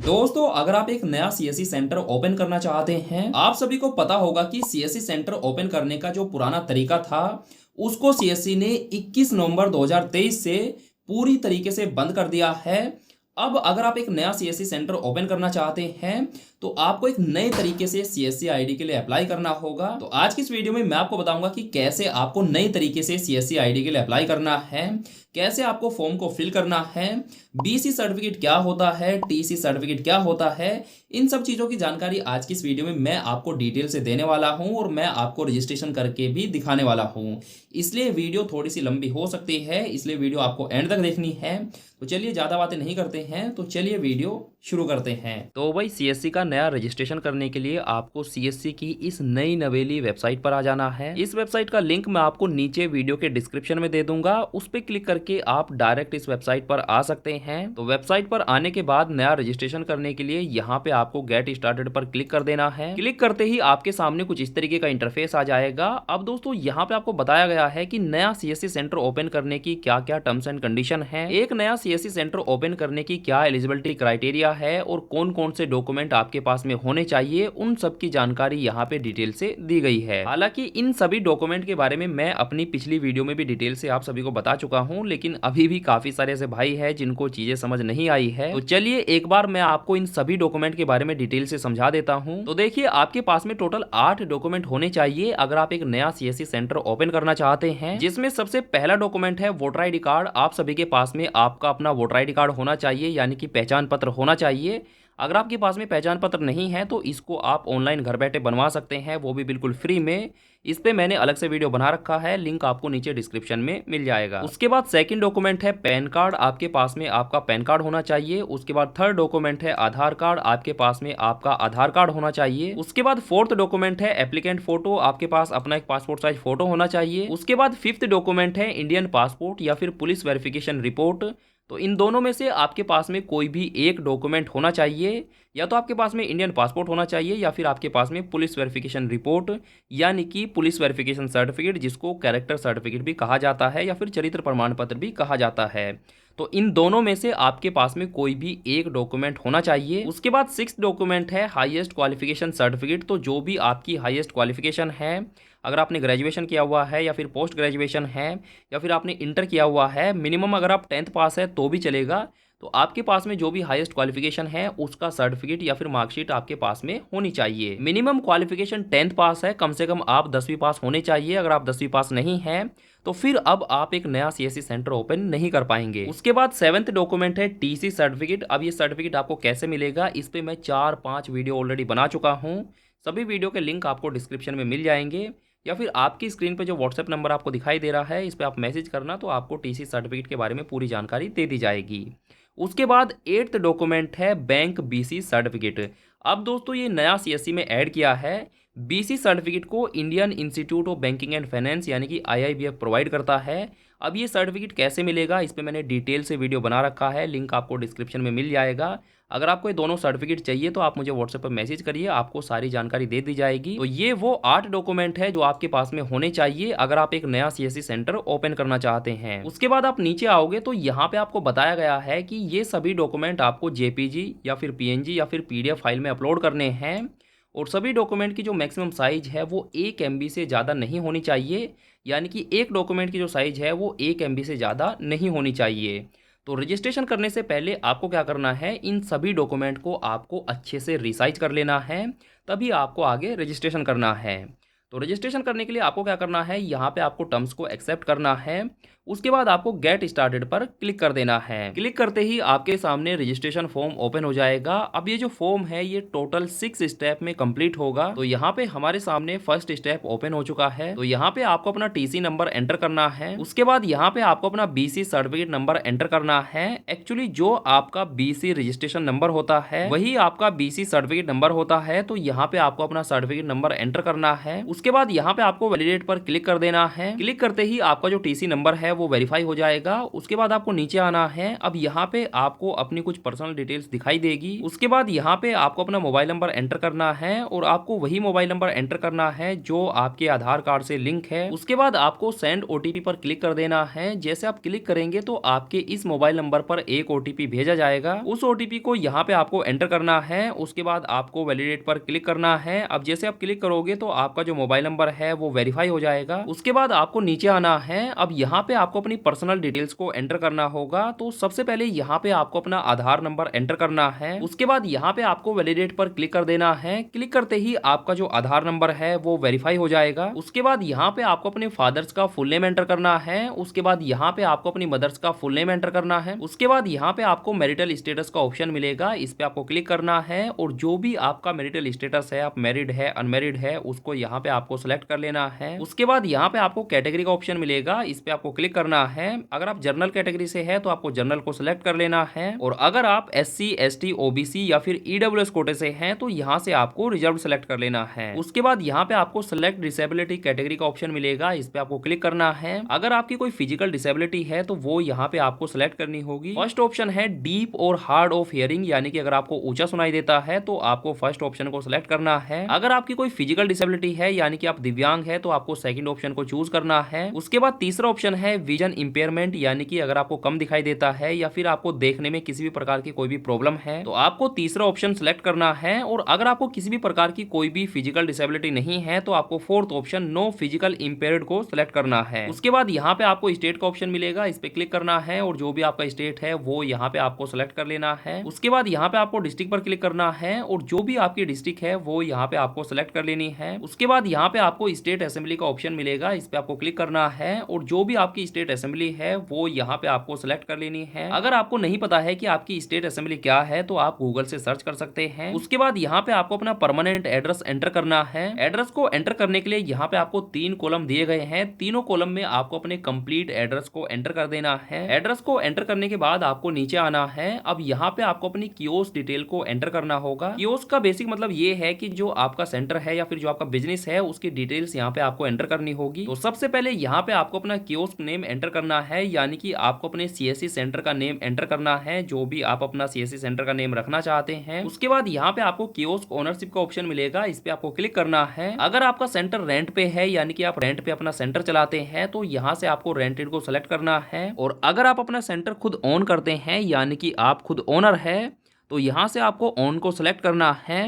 दोस्तों, अगर आप एक नया सीएससी सेंटर ओपन करना चाहते हैं, आप सभी को पता होगा कि सीएससी सेंटर ओपन करने का जो पुराना तरीका था, उसको सीएससी ने 21 नवंबर 2023 से पूरी तरीके से बंद कर दिया है। अब अगर आप एक नया सीएससी सेंटर ओपन करना चाहते हैं, तो आपको एक नए तरीके से सीएससी आईडी के लिए अप्लाई करना होगा। तो आज की इस वीडियो में मैं आपको बताऊंगा कि कैसे आपको नए तरीके से सीएससी आईडी के लिए अप्लाई करना है, कैसे आपको फॉर्म को फिल करना है, बीसी सर्टिफिकेट क्या होता है, टीसी सर्टिफिकेट क्या होता है, इन सब चीज़ों की जानकारी आज की इस वीडियो में मैं आपको डिटेल से देने वाला हूं और मैं आपको रजिस्ट्रेशन करके भी दिखाने वाला हूं। इसलिए वीडियो थोड़ी सी लंबी हो सकती है, इसलिए वीडियो आपको एंड तक देखनी है। तो चलिए ज़्यादा बातें नहीं करते हैं, तो चलिए वीडियो शुरू करते हैं। तो भाई सीएससी का नया रजिस्ट्रेशन करने के लिए आपको सीएससी की इस नई नवेली वेबसाइट पर आ जाना है। इस वेबसाइट का लिंक मैं आपको नीचे वीडियो के डिस्क्रिप्शन में दे दूंगा, उस पर क्लिक करके आप डायरेक्ट इस वेबसाइट पर आ सकते हैं। तो वेबसाइट पर आने के बाद नया रजिस्ट्रेशन करने के लिए यहाँ पे आपको गेट स्टार्टेड पर क्लिक कर देना है। क्लिक करते ही आपके सामने कुछ इस तरीके का इंटरफेस आ जाएगा। अब दोस्तों यहाँ पे आपको बताया गया है कि नया सीएससी सेंटर ओपन करने की क्या क्या टर्म्स एंड कंडीशन है, एक नया सीएससी सेंटर ओपन करने की क्या एलिजिबिलिटी क्राइटेरिया है और कौन कौन से डॉक्यूमेंट आपके पास में होने चाहिए, उन सब की जानकारी यहाँ पे डिटेल से दी गई है। हालांकि इन सभी डॉक्यूमेंट के बारे में मैं अपनी पिछली वीडियो में भी डिटेल से आप सभी को बता चुका हूँ, लेकिन अभी भी काफी सारे ऐसे भाई हैं जिनको चीजें समझ नहीं आई है। तो चलिए एक बार मैं आपको इन सभी डॉक्यूमेंट के बारे में डिटेल से समझा देता हूँ। तो देखिए, आपके पास में टोटल 8 डॉक्यूमेंट होने चाहिए अगर आप एक नया सीएससी सेंटर ओपन करना चाहते हैं, जिसमें सबसे पहला डॉक्यूमेंट है वोटर आई डी कार्ड। आप सभी के पास में आपका अपना वोटर आई डी कार्ड होना चाहिए, यानी कि पहचान पत्र होना चाहिए। अगर आपके पास में पहचान पत्र नहीं है तो इसको आप ऑनलाइन घर बैठे बनवा सकते हैं, वो भी बिल्कुल फ्री में। इस पे मैंने अलग से वीडियो बना रखा है, लिंक आपको नीचे डिस्क्रिप्शन में मिल जाएगा। उसके बाद सेकंड डॉक्यूमेंट है पैन कार्ड, आपके पास में आपका पैन कार्ड होना चाहिए। उसके बाद थर्ड डॉक्यूमेंट है आधार कार्ड, आपके पास में आपका आधार कार्ड होना चाहिए। उसके बाद फोर्थ डॉक्यूमेंट है एप्लीकेंट फोटो, आपके पास अपना एक पासपोर्ट साइज फोटो होना चाहिए। उसके बाद फिफ्थ डॉक्यूमेंट है इंडियन पासपोर्ट या फिर पुलिस वेरिफिकेशन रिपोर्ट। तो इन दोनों में से आपके पास में कोई भी एक डॉक्यूमेंट होना चाहिए, या तो आपके पास में इंडियन पासपोर्ट होना चाहिए या फिर आपके पास में पुलिस वेरिफिकेशन रिपोर्ट, यानी कि पुलिस वेरिफिकेशन सर्टिफिकेट, जिसको कैरेक्टर सर्टिफिकेट भी कहा जाता है या फिर चरित्र प्रमाण पत्र भी कहा जाता है। तो इन दोनों में से आपके पास में कोई भी एक डॉक्यूमेंट होना चाहिए। उसके बाद सिक्स्थ डॉक्यूमेंट है हाईएस्ट क्वालिफिकेशन सर्टिफिकेट। तो जो भी आपकी हाईएस्ट क्वालिफिकेशन है, अगर आपने ग्रेजुएशन किया हुआ है या फिर पोस्ट ग्रेजुएशन है या फिर आपने इंटर किया हुआ है, मिनिमम अगर आप 10th पास है तो भी चलेगा, तो आपके पास में जो भी हाईएस्ट क्वालिफिकेशन है उसका सर्टिफिकेट या फिर मार्कशीट आपके पास में होनी चाहिए। मिनिमम क्वालिफिकेशन 10th पास है, कम से कम आप 10वीं पास होने चाहिए। अगर आप 10वीं पास नहीं हैं तो फिर अब आप एक नया सीएससी सेंटर ओपन नहीं कर पाएंगे। उसके बाद सेवेंथ डॉक्यूमेंट है टीसी सर्टिफिकेट। अब ये सर्टिफिकेट आपको कैसे मिलेगा, इस पे मैं 4-5 वीडियो ऑलरेडी बना चुका हूँ। सभी वीडियो के लिंक आपको डिस्क्रिप्शन में मिल जाएंगे, या फिर आपकी स्क्रीन पे जो व्हाट्सएप नंबर आपको दिखाई दे रहा है, इस पे आप मैसेज करना, तो आपको टीसी सर्टिफिकेट के बारे में पूरी जानकारी दे दी जाएगी। उसके बाद 8th डॉक्यूमेंट है बैंक बीसी सर्टिफिकेट। अब दोस्तों ये नया सीएससी में ऐड किया है। बीसी सर्टिफिकेट को Indian institute of banking and finance यानी कि आईआईबीएफ प्रोवाइड करता है। अब ये सर्टिफिकेट कैसे मिलेगा, इस पे मैंने डिटेल से वीडियो बना रखा है, लिंक आपको डिस्क्रिप्शन में मिल जाएगा। अगर आपको ये दोनों सर्टिफिकेट चाहिए तो आप मुझे व्हाट्सएप पर मैसेज करिए, आपको सारी जानकारी दे दी जाएगी। तो ये वो 8 डॉक्यूमेंट है जो आपके पास में होने चाहिए अगर आप एक नया सीएससी सेंटर ओपन करना चाहते हैं। उसके बाद आप नीचे आओगे तो यहाँ पे आपको बताया गया है कि ये सभी डॉक्यूमेंट आपको जेपीजी या फिर पीएनजी या फिर पीडीएफ फाइल में अपलोड करने हैं, और सभी डॉक्यूमेंट की जो मैक्सिमम साइज है वो 1 MB से ज़्यादा नहीं होनी चाहिए, यानी कि एक डॉक्यूमेंट की जो साइज है वो 1 MB से ज़्यादा नहीं होनी चाहिए। तो रजिस्ट्रेशन करने से पहले आपको क्या करना है, इन सभी डॉक्यूमेंट को आपको अच्छे से रिसाइज कर लेना है, तभी आपको आगे रजिस्ट्रेशन करना है। तो रजिस्ट्रेशन करने के लिए आपको क्या करना है, यहाँ पे आपको टर्म्स को एक्सेप्ट करना है। उसके बाद आपको गेट स्टार्टेड पर क्लिक कर देना है। क्लिक करते ही आपके सामने रजिस्ट्रेशन फॉर्म ओपन हो जाएगा। अब ये जो फॉर्म है ये टोटल 6 स्टेप में कंप्लीट होगा। तो यहाँ पे हमारे सामने फर्स्ट स्टेप ओपन हो चुका है। तो यहाँ पे आपको अपना टीसी नंबर एंटर करना है। उसके बाद यहाँ पे आपको अपना बीसी सर्टिफिकेट नंबर एंटर करना है। एक्चुअली जो आपका बीसी रजिस्ट्रेशन नंबर होता है वही आपका बीसी सर्टिफिकेट नंबर होता है। तो यहाँ पे आपको अपना सर्टिफिकेट नंबर एंटर करना है। उसके बाद यहाँ पे आपको वैलिडेट पर क्लिक कर देना है। क्लिक करते ही आपका जो टीसी नंबर है वो वेरीफाई हो जाएगा। उसके बाद आपको नीचे आना है। अब यहाँ पे आपको अपनी कुछ पर्सनल डिटेल्स दिखाई देगी। उसके बाद यहाँ पे आपको अपना मोबाइल नंबर एंटर करना है और आपको वही मोबाइल नंबर एंटर करना है जो आपके आधार कार्ड से लिंक है। उसके बाद आपको सेंड ओटीपी पर क्लिक कर देना है। जैसे आप क्लिक करेंगे तो आपके इस मोबाइल नंबर पर एक ओटीपी भेजा जाएगा। उस ओटीपी को यहाँ पे आपको एंटर करना है। उसके बाद आपको वैलिडेट पर क्लिक करना है। अब जैसे आप क्लिक करोगे तो आपका जो मोबाइल नंबर है वो वेरीफाई हो जाएगा। उसके बाद आपको नीचे आना है। अब यहाँ पे आपको अपनी पर्सनल डिटेल्स को एंटर करना होगा। तो सबसे पहले यहाँ पे आपको अपना आधार नंबर एंटर करना है। उसके बाद यहाँ पे आपको वैलिडेट पर क्लिक कर देना है। क्लिक करते ही आपका जो आधार नंबर है वो वेरीफाई हो जाएगा। उसके बाद यहाँ पे आपको अपने फादर्स का फुल नेम एंटर करना है। उसके बाद यहाँ पे आपको अपनी मदर्स का फुल नेम एंटर करना है। उसके बाद यहाँ पे आपको मैरिटल स्टेटस का ऑप्शन मिलेगा, इस पे आपको क्लिक करना है और जो भी आपका मैरिटल स्टेटस है, आप मैरिड है अनमैरिड है, उसको यहाँ पे आपको सिलेक्ट कर लेना है। उसके बाद यहाँ पे आपको कैटेगरी का ऑप्शन मिलेगा, इस पे आपको क्लिक करना है। अगर आप जनरल कैटेगरी से है तो आपको जनरल को सिलेक्ट कर लेना है और अगर आप SC ST OBC या फिर EWS कोटे से हैं तो यहाँ से आपको रिजर्व सेलेक्ट कर लेना है। उसके बाद यहाँ पे आपको सेलेक्ट डिसेबिलिटी कैटेगरी का ऑप्शन मिलेगा, इस पे आपको क्लिक करना है। अगर आपकी कोई फिजिकल डिसेबिलिटी है तो वो यहाँ पे आपको सेलेक्ट करनी होगी। फर्स्ट ऑप्शन है डीप और हार्ड ऑफ हियरिंग, यानी कि अगर आपको ऊंचा सुनाई देता है तो आपको फर्स्ट ऑप्शन को सिलेक्ट करना है। अगर आपकी कोई फिजिकल डिसेबिलिटी है यानी कि आप दिव्यांग है तो आपको सेकंड ऑप्शन को चूज करना है। उसके बाद तीसरा ऑप्शन है विजन इंपेयरमेंट, यानी कि अगर आपको कम दिखाई देता है या फिर आपको देखने में किसी भी प्रकार की कोई भी प्रॉब्लम है तो आपको तीसरा ऑप्शन सिलेक्ट करना है। और अगर आपको किसी भी प्रकार की कोई भी फिजिकल डिसेबिलिटी नहीं है तो आपको fourth option no physical impaired को सिलेक्ट करना है। उसके बाद यहाँ पे आपको स्टेट का ऑप्शन मिलेगा, इस पे क्लिक करना है और जो भी आपका स्टेट है वो यहाँ पे आपको सिलेक्ट कर लेना है। उसके बाद यहाँ पे आपको डिस्ट्रिक्ट पर क्लिक करना है और जो भी आपकी डिस्ट्रिक्ट है वो यहाँ पे आपको सिलेक्ट कर लेनी है। उसके बाद यहाँ पे आपको स्टेट असेंबली का ऑप्शन मिलेगा, इस पे आपको क्लिक करना है और जो भी आपकी स्टेट असेंबली है वो यहाँ पे आपको सिलेक्ट कर लेनी है। अगर आपको नहीं पता है कि आपकी स्टेट असेंबली क्या है तो आप गूगल से सर्च कर सकते हैं। उसके बाद यहाँ पे आपको अपना परमानेंट एड्रेस एंटर करना है। एड्रेस को एंटर करने के लिए यहाँ पे आपको 3 कॉलम दिए गए हैं। तीनों कॉलम में आपको अपने कंप्लीट एड्रेस को एंटर कर देना है। एड्रेस को एंटर करने के बाद आपको नीचे आना है। अब यहाँ पे आपको अपनी कियोस्क डिटेल को एंटर करना होगा। कियोस्क का बेसिक मतलब ये है कि जो आपका सेंटर है या फिर जो आपका बिजनेस है उसकी डिटेल्स यहाँ पे आपको एंटर करनी होगी। तो सबसे पहले यहाँ पे आपको अपना कियोस्क नेम एंटर करना है, यानी कि आपको अपने CSC सेंटर का नेम एंटर करना है, जो भी आप अपना CSC सेंटर का नेम रखना चाहते हैं। उसके बाद यहाँ पे आपको कियोस्क ओनरशिप का ऑप्शन मिलेगा, इस पे आपको क्लिक करना है। अगर आपका सेंटर रेंट पे है यानी कि आप रेंट पे अपना सेंटर चलाते हैं तो यहाँ से आपको रेंटेड को सिलेक्ट करना है। और अगर आप अपना सेंटर खुद ओन करते हैं यानी कि आप खुद ओनर है तो यहाँ से आपको ओन को सिलेक्ट करना है।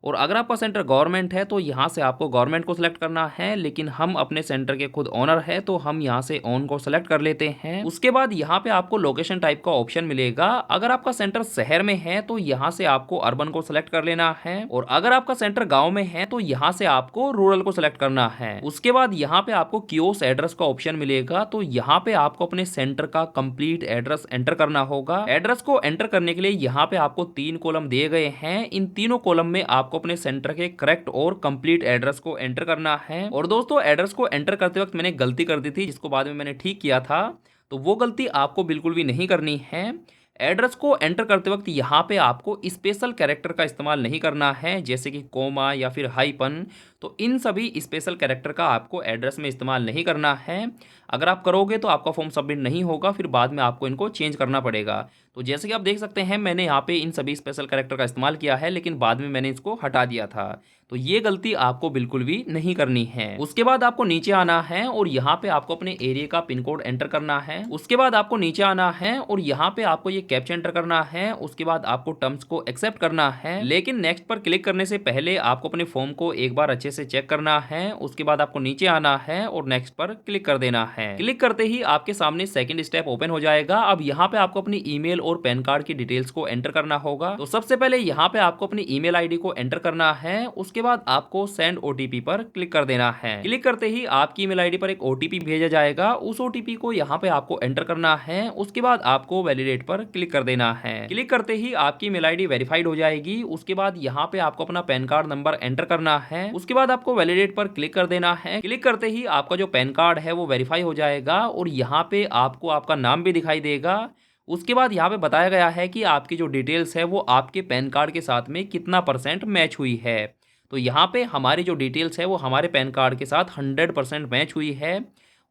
और अगर आपका सेंटर गवर्नमेंट है तो यहाँ से आपको गवर्नमेंट को सिलेक्ट करना है, लेकिन हम अपने सेंटर के खुद ओनर है तो हम यहाँ से ओन को सिलेक्ट कर लेते हैं। उसके बाद यहाँ पे आपको लोकेशन टाइप का ऑप्शन मिलेगा। अगर आपका सेंटर शहर में है तो यहाँ से आपको अर्बन को सिलेक्ट कर लेना है और अगर आपका सेंटर गाँव में है तो यहाँ से आपको रूरल को सिलेक्ट करना है। उसके बाद यहाँ पे आपको कियोस्क एड्रेस का ऑप्शन मिलेगा, तो यहाँ पे आपको अपने सेंटर का कंप्लीट एड्रेस एंटर करना होगा। एड्रेस को एंटर करने के लिए यहाँ पे आपको 3 कॉलम दिए गए हैं। इन तीनों कॉलम में आपको अपने सेंटर के करेक्ट और कंप्लीट एड्रेस को एंटर करना है। और दोस्तों एड्रेस को एंटर करते वक्त मैंने गलती कर दी थी जिसको बाद में मैंने ठीक किया था, तो वो गलती आपको बिल्कुल भी नहीं करनी है। एड्रेस को एंटर करते वक्त यहाँ पे आपको स्पेशल कैरेक्टर का इस्तेमाल नहीं करना है, जैसे कि कोमा या फिर हाइपन, तो इन सभी स्पेशल कैरेक्टर का आपको एड्रेस में इस्तेमाल नहीं करना है। अगर आप करोगे तो आपका फॉर्म सबमिट नहीं होगा, फिर बाद में आपको इनको चेंज करना पड़ेगा। तो जैसे कि आप देख सकते हैं मैंने यहाँ पे इन सभी स्पेशल कैरेक्टर का इस्तेमाल किया है, लेकिन बाद में मैंने इसको हटा दिया था। तो ये गलती आपको बिल्कुल भी नहीं करनी है। उसके बाद आपको नीचे आना है और यहाँ पे आपको अपने एरिया का पिन कोड एंटर करना है। उसके बाद आपको नीचे आना है और यहाँ पे आपको ये कैप्चा एंटर करना है। उसके बाद आपको टर्म्स को एक्सेप्ट करना है, लेकिन नेक्स्ट पर क्लिक करने से पहले आपको अपने फॉर्म को एक बार अच्छे से चेक करना है। उसके बाद आपको नीचे आना है और नेक्स्ट पर क्लिक कर देना है। क्लिक करते ही आपके सामने सेकंड स्टेप ओपन हो जाएगा। अब यहाँ पे आपको अपनी ईमेल और पैन कार्ड की डिटेल्स को एंटर करना होगा। तो सबसे पहले यहाँ पे आपको अपनी ईमेल आईडी को एंटर करना है। उसके बाद आपको सेंड ओटीपी पर क्लिक कर देना है। क्लिक करते ही आपकी ईमेल आईडी पर एक ओटीपी भेजा जाएगा। उस ओटीपी को यहाँ पे आपको एंटर करना है। उसके बाद आपको वैलिडेट पर क्लिक कर देना है। क्लिक करते ही आपकी ईमेल आईडी वेरीफाइड हो जाएगी। उसके बाद यहाँ पे आपको अपना पैन कार्ड नंबर एंटर करना है। उसके बाद आपको वैलिडेट पर क्लिक कर देना है। क्लिक करते ही आपका जो पैन कार्ड है वो वेरीफाई हो जाएगा और यहाँ पे आपको आपका नाम भी दिखाई देगा। उसके बाद यहाँ पे बताया गया है कि आपकी जो डिटेल्स है वो आपके पैन कार्ड के साथ में कितना % मैच हुई है। तो यहाँ पे हमारी जो डिटेल्स है वो हमारे पैन कार्ड के साथ 100% मैच हुई है।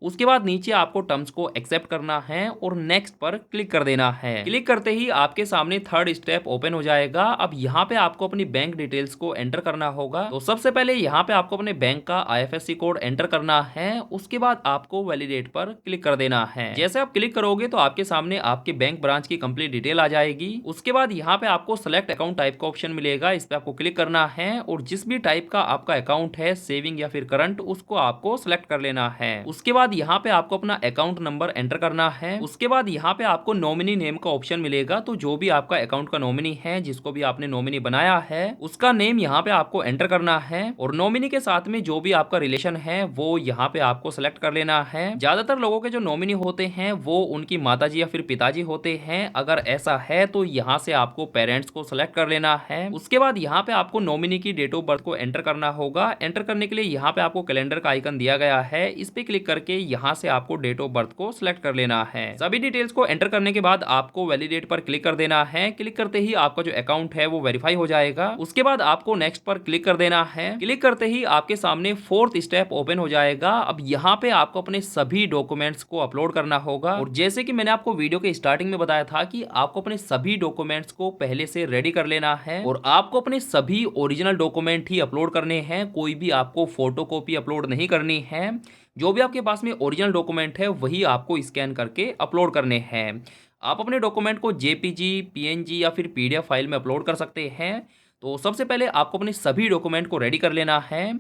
उसके बाद नीचे आपको टर्म्स को एक्सेप्ट करना है और नेक्स्ट पर क्लिक कर देना है। क्लिक करते ही आपके सामने थर्ड स्टेप ओपन हो जाएगा। अब यहाँ पे आपको अपनी बैंक डिटेल्स को एंटर करना होगा। तो सबसे पहले यहाँ पे आपको अपने बैंक का IFSC कोड एंटर करना है। उसके बाद आपको वैलिडेट पर क्लिक कर देना है। जैसे आप क्लिक करोगे तो आपके सामने आपके बैंक ब्रांच की कंप्लीट डिटेल आ जाएगी। उसके बाद यहाँ पे आपको सेलेक्ट अकाउंट टाइप का ऑप्शन मिलेगा, इस पे आपको क्लिक करना है और जिस भी टाइप का आपका अकाउंट है, सेविंग या फिर करंट, उसको आपको सेलेक्ट कर लेना है। उसके बाद यहाँ पे आपको अपना अकाउंट नंबर एंटर करना है। उसके बाद यहाँ पे आपको नॉमिनी नेम का ऑप्शन मिलेगा। तो जो भी आपका अकाउंट का नॉमिनी है, जिसको भी आपने नॉमिनी बनाया है, उसका नेम यहाँ पे आपको एंटर करना है और नॉमिनी के साथ में जो भी आपका रिलेशन है वो यहाँ पे आपको सेलेक्ट कर लेना है। ज्यादातर लोगों के जो नॉमिनी होते हैं वो उनकी माताजी या फिर पिताजी होते हैं। अगर ऐसा है तो यहाँ से आपको पेरेंट्स को सेलेक्ट कर लेना है। उसके बाद यहाँ पे आपको नॉमिनी की डेट ऑफ बर्थ को एंटर करना होगा। एंटर करने के लिए यहाँ पे आपको कैलेंडर का आइकन दिया गया है, इस पे क्लिक करके यहाँ से आपको डेट ऑफ बर्थ को सिलेक्ट कर लेना है। सभी डिटेल्स को एंटर करने के बाद आपको वैलिडेट पर क्लिक कर देना है। क्लिक करते ही आपका जो अकाउंट है वो वेरीफाई हो जाएगा। उसके बाद आपको नेक्स्ट पर क्लिक कर देना है। क्लिक करते ही आपके सामने फोर्थ स्टेप ओपन हो जाएगा। अब यहाँ पे आपको अपने सभी डॉक्यूमेंट्स को अपलोड करना होगा और जैसे कि मैंने आपको वीडियो के स्टार्टिंग में बताया था कि आपको अपने सभी डॉक्यूमेंट्स को पहले से रेडी कर लेना है और आपको अपने सभी ओरिजिनल डॉक्यूमेंट ही अपलोड करने हैं। कोई भी आपको फोटोकॉपी अपलोड नहीं करनी है। जो भी आपके पास में ओरिजिनल डॉक्यूमेंट है वही आपको स्कैन करके अपलोड करने हैं। आप अपने डॉक्यूमेंट को JPG, PNG या फिर PDF फाइल में अपलोड कर सकते हैं। तो सबसे पहले आपको अपने सभी डॉक्यूमेंट को रेडी कर लेना है।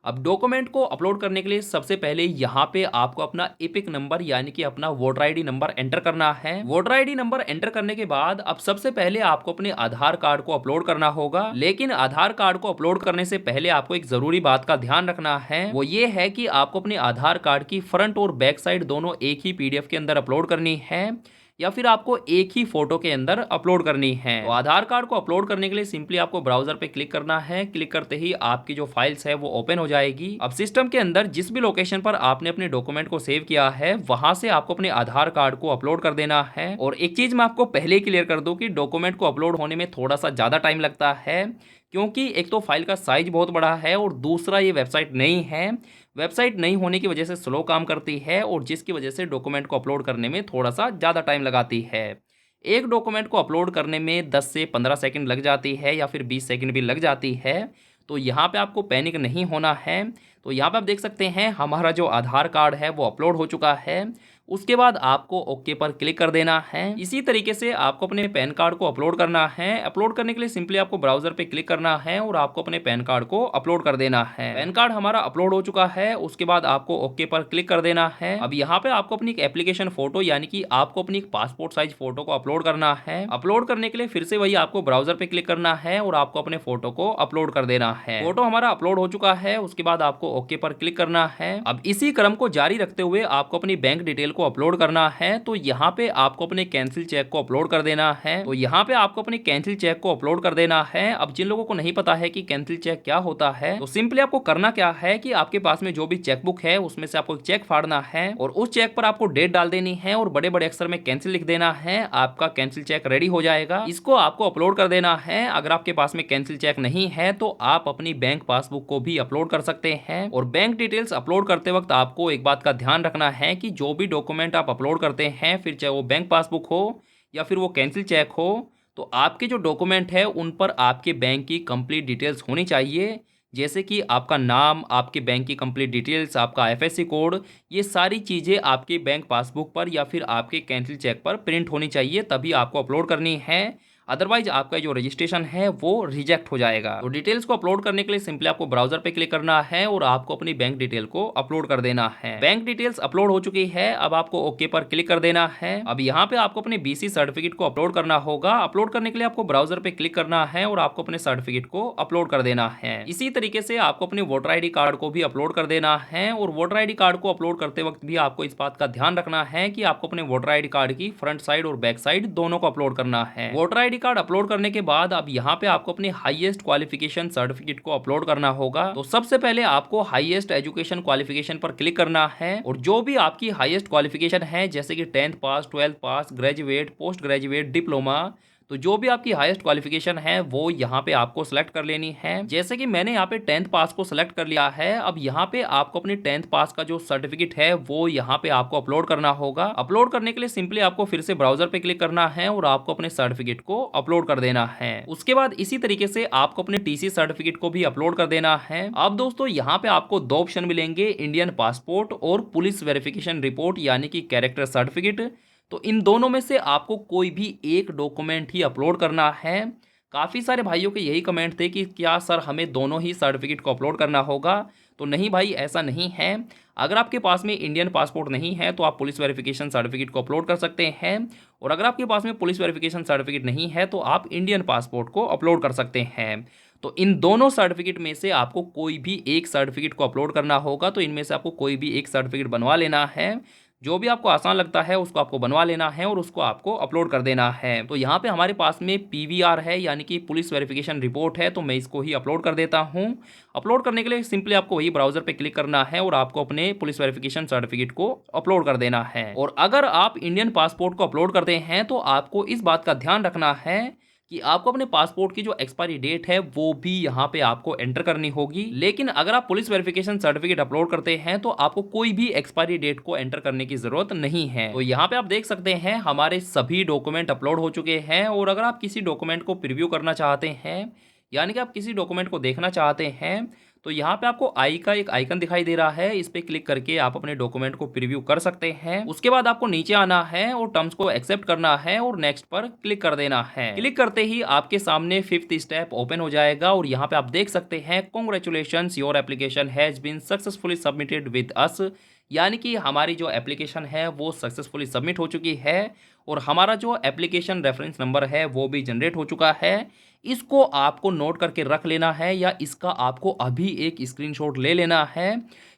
अब डॉक्यूमेंट को अपलोड करने के लिए सबसे पहले यहाँ पे आपको अपना एपिक नंबर यानी कि अपना वोटर ID नंबर एंटर करना है। वोटर ID नंबर एंटर करने के बाद अब सबसे पहले आपको अपने आधार कार्ड को अपलोड करना होगा। लेकिन आधार कार्ड को अपलोड करने से पहले आपको एक जरूरी बात का ध्यान रखना है, वो ये है कि आपको अपने आधार कार्ड की फ्रंट और बैक साइड दोनों एक ही PDF के अंदर अपलोड करनी है या फिर आपको एक ही फोटो के अंदर अपलोड करनी है। तो आधार कार्ड को अपलोड करने के लिए सिंपली आपको ब्राउजर पे क्लिक करना है। क्लिक करते ही आपकी जो फाइल्स है वो ओपन हो जाएगी। अब सिस्टम के अंदर जिस भी लोकेशन पर आपने अपने डॉक्यूमेंट को सेव किया है वहां से आपको अपने आधार कार्ड को अपलोड कर देना है। और एक चीज मैं आपको पहले ही क्लियर कर दूं कि डॉक्यूमेंट को अपलोड होने में थोड़ा सा ज्यादा टाइम लगता है, क्योंकि एक तो फाइल का साइज बहुत बड़ा है और दूसरा ये वेबसाइट नहीं है। वेबसाइट नहीं होने की वजह से स्लो काम करती है और जिसकी वजह से डॉक्यूमेंट को अपलोड करने में थोड़ा सा ज़्यादा टाइम लगाती है। एक डॉक्यूमेंट को अपलोड करने में 10 से 15 सेकंड लग जाती है या फिर 20 सेकंड भी लग जाती है। तो यहाँ पे आपको पैनिक नहीं होना है। तो यहाँ पे आप देख सकते हैं हमारा जो आधार कार्ड है वो अपलोड हो चुका है। उसके बाद आपको ओके पर क्लिक कर देना है। इसी तरीके से आपको अपने पैन कार्ड को अपलोड करना है। अपलोड करने के लिए सिंपली आपको ब्राउजर पे क्लिक करना है और आपको अपने पैन कार्ड को अपलोड कर देना है। पैन कार्ड हमारा अपलोड हो चुका है। उसके बाद आपको ओके पर क्लिक कर देना है। अब यहाँ पे आपको अपनी एक एप्लीकेशन फोटो यानी कि आपको अपनी पासपोर्ट साइज फोटो को अपलोड करना है। अपलोड करने के लिए फिर से वही आपको ब्राउजर पे क्लिक करना है और आपको अपने फोटो को अपलोड कर देना है। फोटो हमारा अपलोड हो चुका है। उसके बाद आपको ओके पर क्लिक करना है। अब इसी क्रम को जारी रखते हुए आपको अपनी बैंक डिटेल को अपलोड करना है। तो यहाँ पे आपको अपने कैंसिल चेक को अपलोड कर देना है। तो यहाँ पे आपको अपने कैंसिल चेक को अपलोड कर देना है। अब जिन लोगों को नहीं पता है कि कैंसिल चेक क्या होता है, तो सिंपली आपको करना क्या है कि आपके पास में जो भी चेकबुक है उसमें से आपको एक चेक फाड़ना है और उस चेक पर आपको डेट डाल देनी है और बड़े बड़े अक्षर में कैंसिल लिख देना है। आपका कैंसिल चेक रेडी हो जाएगा। इसको आपको अपलोड कर देना है। अगर आपके पास में कैंसिल चेक नहीं है तो आप अपनी बैंक पासबुक को भी अपलोड कर सकते हैं। और बैंक डिटेल्स अपलोड करते वक्त आपको एक बात का ध्यान रखना है कि जो भी डॉक्यूमेंट आप अपलोड करते हैं, फिर चाहे वो बैंक पासबुक हो या फिर वो कैंसिल चेक हो, तो आपके जो डॉक्यूमेंट है उन पर आपके बैंक की कंप्लीट डिटेल्स होनी चाहिए। जैसे कि आपका नाम, आपके बैंक की कंप्लीट डिटेल्स, आपका IFSC कोड, ये सारी चीज़ें आपके बैंक पासबुक पर या फिर आपके कैंसिल चेक पर प्रिंट होनी चाहिए, तभी आपको अपलोड करनी है। अदरवाइज आपका जो रजिस्ट्रेशन है वो रिजेक्ट हो जाएगा। तो डिटेल्स को अपलोड करने के लिए सिंपली आपको ब्राउजर पे क्लिक करना है और आपको अपनी बैंक डिटेल को अपलोड कर देना है। बैंक डिटेल्स अपलोड हो चुकी है। अब आपको ओके पर क्लिक कर देना है। अब यहाँ पे आपको अपने BC सर्टिफिकेट को अपलोड करना होगा। अपलोड करने के लिए आपको ब्राउजर पे क्लिक करना है और आपको अपने सर्टिफिकेट को अपलोड कर देना है। इसी तरीके से आपको अपने वोटर ID कार्ड को भी अपलोड कर देना है। और वोटर ID कार्ड को अपलोड करते वक्त भी आपको इस बात का ध्यान रखना है कि आपको अपने वोटर ID कार्ड की फ्रंट साइड और बैक साइड दोनों को अपलोड करना है। वोटर ID कार्ड अपलोड करने के बाद अब यहाँ पे आपको अपने हाईएस्ट क्वालिफिकेशन सर्टिफिकेट को अपलोड करना होगा। तो सबसे पहले आपको हाईएस्ट एजुकेशन क्वालिफिकेशन पर क्लिक करना है और जो भी आपकी हाईएस्ट क्वालिफिकेशन है, जैसे कि 10th पास, 12th पास, ग्रेजुएट, पोस्ट ग्रेजुएट, डिप्लोमा, तो जो भी आपकी हाईएस्ट क्वालिफिकेशन है वो यहाँ पे आपको सेलेक्ट कर लेनी है। जैसे कि मैंने यहाँ पे 10th पास को सेलेक्ट कर लिया है। अब यहाँ पे आपको अपनी 10th पास का जो सर्टिफिकेट है वो यहाँ पे आपको अपलोड करना होगा। अपलोड करने के लिए सिंपली आपको फिर से ब्राउजर पे क्लिक करना है और आपको अपने सर्टिफिकेट को अपलोड कर देना है। उसके बाद इसी तरीके से आपको अपने टीसी सर्टिफिकेट को भी अपलोड कर देना है। अब दोस्तों यहाँ पे आपको दो ऑप्शन मिलेंगे, इंडियन पासपोर्ट और पुलिस वेरिफिकेशन रिपोर्ट यानी कि कैरेक्टर सर्टिफिकेट। तो इन दोनों में से आपको कोई भी एक डॉक्यूमेंट ही अपलोड करना है। काफ़ी सारे भाइयों के यही कमेंट थे कि क्या सर हमें दोनों ही सर्टिफिकेट को अपलोड करना होगा। तो नहीं भाई, ऐसा नहीं है। अगर आपके पास में इंडियन पासपोर्ट नहीं है तो आप पुलिस वेरिफिकेशन सर्टिफिकेट को अपलोड कर सकते हैं, और अगर आपके पास में पुलिस वेरिफिकेशन सर्टिफिकेट नहीं है तो आप इंडियन पासपोर्ट को अपलोड कर सकते हैं। तो इन दोनों सर्टिफिकेट में से आपको कोई भी एक सर्टिफिकेट को अपलोड करना होगा। तो इनमें से आपको कोई भी एक सर्टिफिकेट बनवा लेना है। जो भी आपको आसान लगता है उसको आपको बनवा लेना है और उसको आपको अपलोड कर देना है। तो यहाँ पे हमारे पास में पीवीआर है यानी कि पुलिस वेरिफिकेशन रिपोर्ट है, तो मैं इसको ही अपलोड कर देता हूँ। अपलोड करने के लिए सिंपली आपको वही ब्राउजर पे क्लिक करना है और आपको अपने पुलिस वेरिफिकेशन सर्टिफिकेट को अपलोड कर देना है। और अगर आप इंडियन पासपोर्ट को अपलोड करते हैं तो आपको इस बात का ध्यान रखना है कि आपको अपने पासपोर्ट की जो एक्सपायरी डेट है वो भी यहाँ पे आपको एंटर करनी होगी। लेकिन अगर आप पुलिस वेरिफिकेशन सर्टिफिकेट अपलोड करते हैं तो आपको कोई भी एक्सपायरी डेट को एंटर करने की जरूरत नहीं है। तो यहाँ पे आप देख सकते हैं हमारे सभी डॉक्यूमेंट अपलोड हो चुके हैं। और अगर आप किसी डॉक्यूमेंट को प्रीव्यू करना चाहते हैं यानी कि आप किसी डॉक्यूमेंट को देखना चाहते हैं तो यहाँ पे आपको आई का एक आइकन दिखाई दे रहा है, इस पे क्लिक करके आप अपने डॉक्यूमेंट को प्रीव्यू कर सकते हैं। उसके बाद आपको नीचे आना है और टर्म्स को एक्सेप्ट करना है और नेक्स्ट पर क्लिक कर देना है। क्लिक करते ही आपके सामने 5th स्टेप ओपन हो जाएगा और यहाँ पे आप देख सकते हैं congratulations, your application has been successfully submitted with us, यानी कि हमारी जो एप्लीकेशन है वो सक्सेसफुली सबमिट हो चुकी है और हमारा जो एप्लीकेशन रेफरेंस नंबर है वो भी जनरेट हो चुका है। इसको आपको नोट करके रख लेना है या इसका आपको अभी एक स्क्रीनशॉट ले लेना है,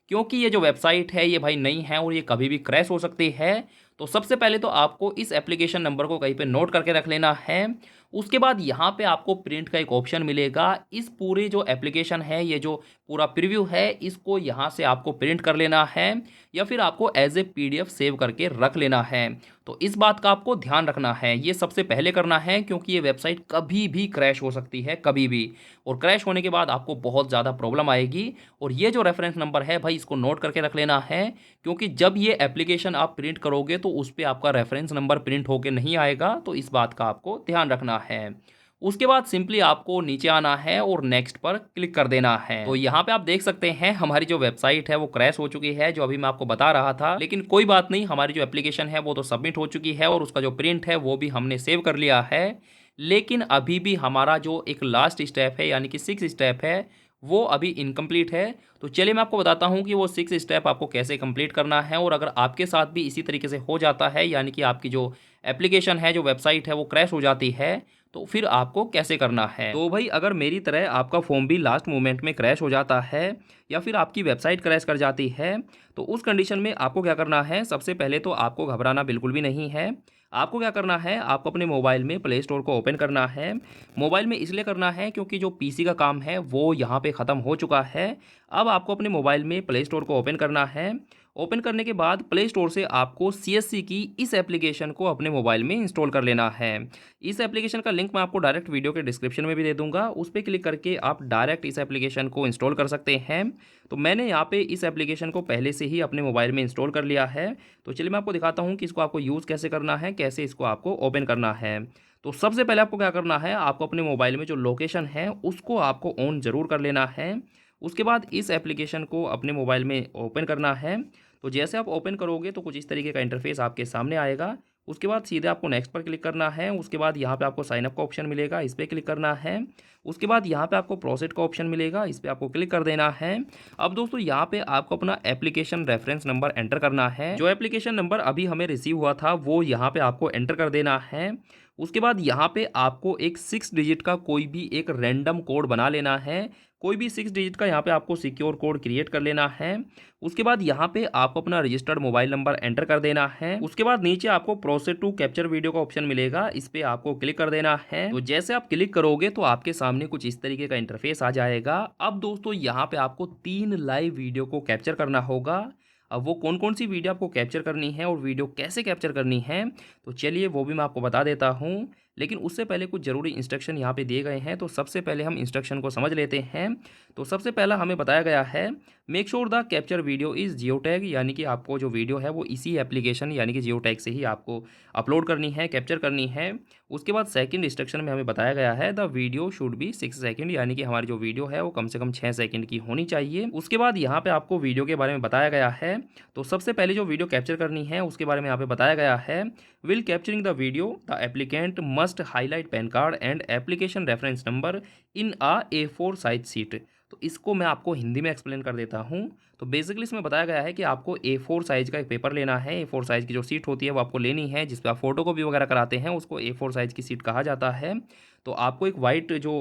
क्योंकि ये जो वेबसाइट है ये भाई नई है और ये कभी भी क्रैश हो सकती है। तो सबसे पहले तो आपको इस एप्लीकेशन नंबर को कहीं पे नोट करके रख लेना है। उसके बाद यहाँ पे आपको प्रिंट का एक ऑप्शन मिलेगा। इस पूरे जो एप्लीकेशन है, ये जो पूरा प्रीव्यू है, इसको यहाँ से आपको प्रिंट कर लेना है या फिर आपको एज ए पीडीएफ सेव करके रख लेना है। तो इस बात का आपको ध्यान रखना है, ये सबसे पहले करना है, क्योंकि ये वेबसाइट कभी भी क्रैश हो सकती है, कभी भी। और क्रैश होने के बाद आपको बहुत ज़्यादा प्रॉब्लम आएगी। और ये जो रेफरेंस नंबर है भाई, इसको नोट करके रख लेना है, क्योंकि जब ये एप्लीकेशन आप प्रिंट करोगे तो उस पर आपका रेफरेंस नंबर प्रिंट होकर नहीं आएगा। तो इस बात का आपको ध्यान रखना है। उसके बाद सिंपली आपको नीचे आना है और नेक्स्ट पर क्लिक कर देना है। तो यहाँ पे आप देख सकते हैं हमारी जो वेबसाइट है वो क्रैश हो चुकी है, जो अभी मैं आपको बता रहा था। लेकिन कोई बात नहीं, हमारी जो एप्लीकेशन है वो तो सबमिट हो चुकी है और उसका जो प्रिंट है वो भी हमने सेव कर लिया है। लेकिन अभी भी हमारा जो एक लास्ट स्टेप है यानी कि 6th स्टेप है वो अभी इनकम्प्लीट है। तो चलिए मैं आपको बताता हूँ कि वो 6th स्टेप आपको कैसे कंप्लीट करना है। और अगर आपके साथ भी इसी तरीके से हो जाता है, यानी कि आपकी जो एप्लीकेशन है, जो वेबसाइट है वो क्रैश हो जाती है, तो फिर आपको कैसे करना है। तो भाई अगर मेरी तरह आपका फॉर्म भी लास्ट मोमेंट में क्रैश हो जाता है या फिर आपकी वेबसाइट क्रैश कर जाती है, तो उस कंडीशन में आपको क्या करना है। सबसे पहले तो आपको घबराना बिल्कुल भी नहीं है। आपको क्या करना है, आपको अपने मोबाइल में प्ले स्टोर को ओपन करना है। मोबाइल में इसलिए करना है क्योंकि जो पीसी का काम है वो यहाँ पे ख़त्म हो चुका है। अब आपको अपने मोबाइल में प्ले स्टोर को ओपन करना है। ओपन करने के बाद प्ले स्टोर से आपको CSC की इस एप्लीकेशन को अपने मोबाइल में इंस्टॉल कर लेना है। इस एप्लीकेशन का लिंक मैं आपको डायरेक्ट वीडियो के डिस्क्रिप्शन में भी दे दूंगा, उस पर क्लिक करके आप डायरेक्ट इस एप्लीकेशन को इंस्टॉल कर सकते हैं। तो मैंने यहाँ पे इस एप्लीकेशन को पहले से ही अपने मोबाइल में इंस्टॉल कर लिया है। तो चलिए मैं आपको दिखाता हूँ कि इसको आपको यूज़ कैसे करना है, कैसे इसको आपको ओपन करना है। तो सबसे पहले आपको क्या करना है, आपको अपने मोबाइल में जो लोकेशन है उसको आपको ऑन ज़रूर कर लेना है। उसके बाद इस एप्लीकेशन को अपने मोबाइल में ओपन करना है। तो जैसे आप ओपन करोगे तो कुछ इस तरीके का इंटरफेस आपके सामने आएगा। उसके बाद सीधे आपको नेक्स्ट पर क्लिक करना है। उसके बाद यहाँ पे आपको साइन अप का ऑप्शन मिलेगा, इस पर क्लिक करना है। उसके बाद यहाँ पे आपको प्रोसीड का ऑप्शन मिलेगा, इस पर आपको क्लिक कर देना है। अब दोस्तों यहाँ पे आपको अपना एप्लीकेशन रेफरेंस नंबर एंटर करना है। जो एप्लीकेशन नंबर अभी हमें रिसीव हुआ था वो यहाँ पे आपको एंटर कर देना है। उसके बाद यहाँ पे आपको एक 6 डिजिट का कोई भी एक रैंडम कोड बना लेना है। कोई भी 6 डिजिट का यहाँ पे आपको सिक्योर कोड क्रिएट कर लेना है। उसके बाद यहाँ पे आपको अपना रजिस्टर्ड मोबाइल नंबर एंटर कर देना है। उसके बाद नीचे आपको प्रोसीड टू कैप्चर वीडियो का ऑप्शन मिलेगा, इस पे आपको क्लिक कर देना है। तो जैसे आप क्लिक करोगे तो आपके सामने कुछ इस तरीके का इंटरफेस आ जाएगा। अब दोस्तों यहाँ पे आपको 3 लाइव वीडियो को कैप्चर करना होगा। अब वो कौन कौन सी वीडियो आपको कैप्चर करनी है और वीडियो कैसे कैप्चर करनी है, तो चलिए वो भी मैं आपको बता देता हूँ। लेकिन उससे पहले कुछ ज़रूरी इंस्ट्रक्शन यहाँ पे दिए गए हैं। तो सबसे पहले हम इंस्ट्रक्शन को समझ लेते हैं। तो सबसे पहला हमें बताया गया है, make sure the capture video is geo tag, यानी कि आपको जो वीडियो है वो इसी एप्लीकेशन यानी कि जियो टैग से ही आपको अपलोड करनी है, कैप्चर करनी है। उसके बाद सेकंड इंस्ट्रक्शन में हमें बताया गया है, the video should be 6 second, यानी कि हमारी जो वीडियो है वो कम से कम 6 सेकंड की होनी चाहिए। उसके बाद यहाँ पे आपको वीडियो के बारे में बताया गया है। तो सबसे पहले जो वीडियो कैप्चर करनी है उसके बारे में यहाँ पे बताया गया है, will capturing the video the applicant must highlight PAN card and application reference number in a A4 size sheet. तो इसको मैं आपको हिंदी में एक्सप्लेन कर देता हूँ। तो बेसिकली इसमें बताया गया है कि आपको A4 साइज़ का एक पेपर लेना है। A4 साइज़ की जो सीट होती है वो आपको लेनी है, जिस पे आप फोटो कॉपी वगैरह कराते हैं उसको A4 साइज़ की सीट कहा जाता है। तो आपको एक वाइट जो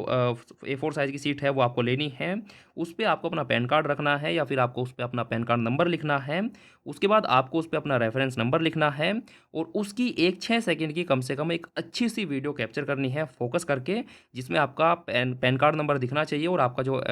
A4 साइज़ की सीट है वो आपको लेनी है। उस पर आपको अपना पैन कार्ड रखना है या फिर आपको उस पर अपना पैन कार्ड नंबर लिखना है। उसके बाद आपको उस पर अपना रेफरेंस नंबर लिखना है और उसकी एक 6 सेकंड की कम से कम एक अच्छी सी वीडियो कैप्चर करनी है फोकस करके, जिसमें आपका पैन कार्ड नंबर दिखना चाहिए और आपका जो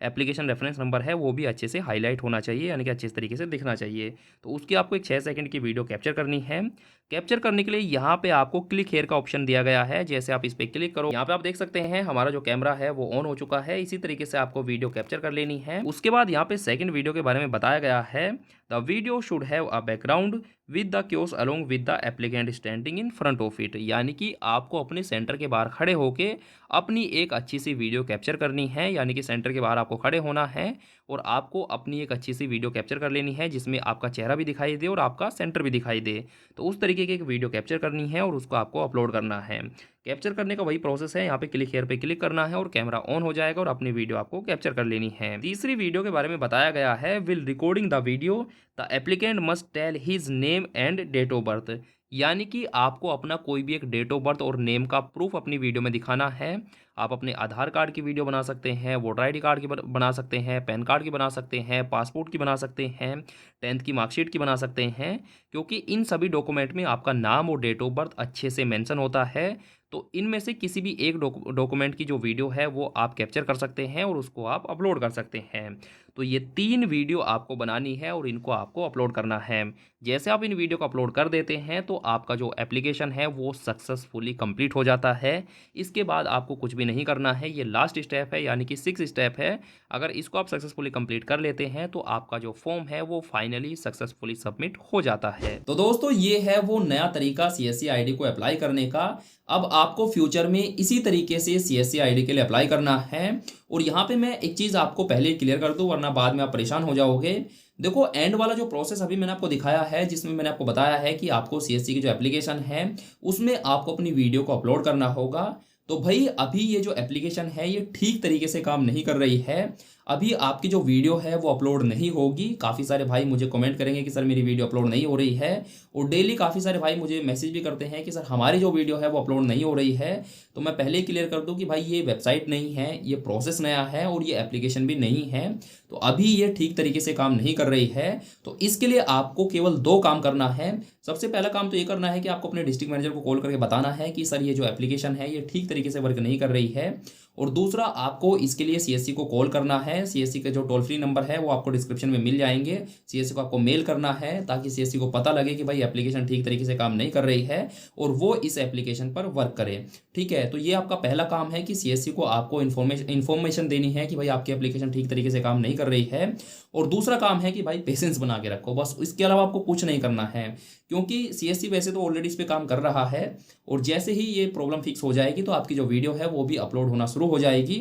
एप्लीकेशन रेफरेंस नंबर है वो भी अच्छे से हाईलाइट होना चाहिए, यानी कि अच्छे तरीके से दिखना चाहिए। तो उसकी आपको एक 6 सेकंड की वीडियो कैप्चर करनी है। कैप्चर करने के लिए यहाँ पे आपको क्लिक हेयर का ऑप्शन दिया गया है। जैसे आप इस पर क्लिक करो, यहाँ पे आप देख सकते हैं हमारा जो कैमरा है वो ऑन हो चुका है। इसी तरीके से आपको वीडियो कैप्चर कर लेनी है। उसके बाद यहाँ पे सेकंड वीडियो के बारे में बताया गया है, the video should have a background with the chaos along with the applicant standing in front of it, यानी कि आपको अपने सेंटर के बाहर खड़े होके अपनी एक अच्छी सी वीडियो कैप्चर करनी है, यानी कि सेंटर के बाहर आपको खड़े होना है और आपको अपनी एक अच्छी सी वीडियो कैप्चर कर लेनी है जिसमें आपका चेहरा भी दिखाई दे और आपका सेंटर भी दिखाई दे। तो उस तरीके की एक वीडियो कैप्चर करनी है और उसको आपको अपलोड करना है। कैप्चर करने का वही प्रोसेस है, यहाँ पे क्लिक हेयर पे क्लिक करना है और कैमरा ऑन हो जाएगा और अपनी वीडियो आपको कैप्चर कर लेनी है। तीसरी वीडियो के बारे में बताया गया है, will recording the video the applicant must tell his name and date of birth, यानी कि आपको अपना कोई भी एक डेट ऑफ बर्थ और नेम का प्रूफ अपनी वीडियो में दिखाना है। आप अपने आधार कार्ड की वीडियो बना सकते हैं, वोटर ID कार्ड की बना सकते हैं, पैन कार्ड की बना सकते हैं, पासपोर्ट की बना सकते हैं, 10th की मार्कशीट की बना सकते हैं, क्योंकि इन सभी डॉक्यूमेंट में आपका नाम और डेट ऑफ बर्थ अच्छे से मेंशन होता है। तो इनमें से किसी भी एक डॉक्यूमेंट की जो वीडियो है वो आप कैप्चर कर सकते हैं और उसको आप अपलोड कर सकते हैं। तो ये 3 वीडियो आपको बनानी है और इनको आपको अपलोड करना है। जैसे आप इन वीडियो को अपलोड कर देते हैं तो आपका जो एप्लीकेशन है वो सक्सेसफुली कंप्लीट हो जाता है। इसके बाद आपको कुछ भी नहीं करना है, ये लास्ट स्टेप है, यानी कि 6 स्टेप है। अगर इसको आप सक्सेसफुली कंप्लीट कर लेते हैं तो आपका जो फॉर्म है वो फाइनली सक्सेसफुली सबमिट हो जाता है। तो दोस्तों ये है वो नया तरीका CSC ID को अप्लाई करने का। अब आपको फ्यूचर में इसी तरीके से CSC ID के लिए अप्लाई करना है। और यहाँ पे मैं एक चीज़ आपको पहले क्लियर कर दूं, वरना बाद में आप परेशान हो जाओगे। देखो एंड वाला जो प्रोसेस अभी मैंने आपको दिखाया है, जिसमें मैंने आपको बताया है कि आपको CSC की जो एप्लीकेशन है उसमें आपको अपनी वीडियो को अपलोड करना होगा। तो भाई अभी ये जो एप्लीकेशन है ये ठीक तरीके से काम नहीं कर रही है। अभी आपकी जो वीडियो है वो अपलोड नहीं होगी। काफ़ी सारे भाई मुझे कमेंट करेंगे कि सर मेरी वीडियो अपलोड नहीं हो रही है, और डेली काफ़ी सारे भाई मुझे मैसेज भी करते हैं कि सर हमारी जो वीडियो है वो अपलोड नहीं हो रही है। तो मैं पहले ही क्लियर कर दूं कि भाई ये वेबसाइट नहीं है, ये प्रोसेस नया है और ये एप्लीकेशन भी नहीं है। तो अभी ये ठीक तरीके से काम नहीं कर रही है। तो इसके लिए आपको केवल 2 काम करना है। सबसे पहला काम तो ये करना है कि आपको अपने डिस्ट्रिक्ट मैनेजर को कॉल करके बताना है कि सर ये जो एप्लीकेशन है ये ठीक तरीके से वर्क नहीं कर रही है। और दूसरा, आपको इसके लिए CSC को कॉल करना है। CSC का जो टोल फ्री नंबर है वो आपको डिस्क्रिप्शन में मिल जाएंगे। CSC को आपको मेल करना है ताकि CSC को पता लगे कि भाई एप्लीकेशन ठीक तरीके से काम नहीं कर रही है और वो इस एप्लीकेशन पर वर्क करे। ठीक है, तो ये आपका पहला काम है कि CSC को आपको इन्फॉर्मेशन देनी है कि भाई आपकी एप्लीकेशन ठीक तरीके से काम नहीं कर रही है। और दूसरा काम है कि भाई पेशेंस बना के रखो, बस इसके अलावा आपको कुछ नहीं करना है, क्योंकि CSC वैसे तो ऑलरेडी इस पर काम कर रहा है। और जैसे ही ये प्रॉब्लम फिक्स हो जाएगी तो आपकी जो वीडियो है वो भी अपलोड होना शुरू हो जाएगी।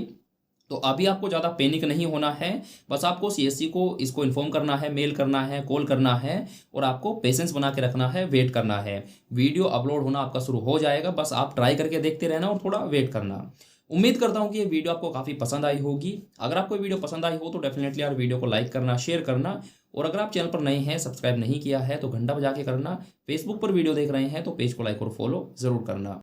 तो अभी आपको ज़्यादा पैनिक नहीं होना है, बस आपको CSC को इसको इन्फॉर्म करना है, मेल करना है, कॉल करना है और आपको पेशेंस बना के रखना है, वेट करना है। वीडियो अपलोड होना आपका शुरू हो जाएगा, बस आप ट्राई करके देखते रहना और थोड़ा वेट करना। उम्मीद करता हूँ कि ये वीडियो आपको काफ़ी पसंद आई होगी। अगर आपको वीडियो पसंद आई हो तो डेफिनेटली यार वीडियो को लाइक करना, शेयर करना, और अगर आप चैनल पर नए हैं, सब्सक्राइब नहीं किया है तो घंटा बजा के करना। फेसबुक पर वीडियो देख रहे हैं तो पेज को लाइक और फॉलो ज़रूर करना।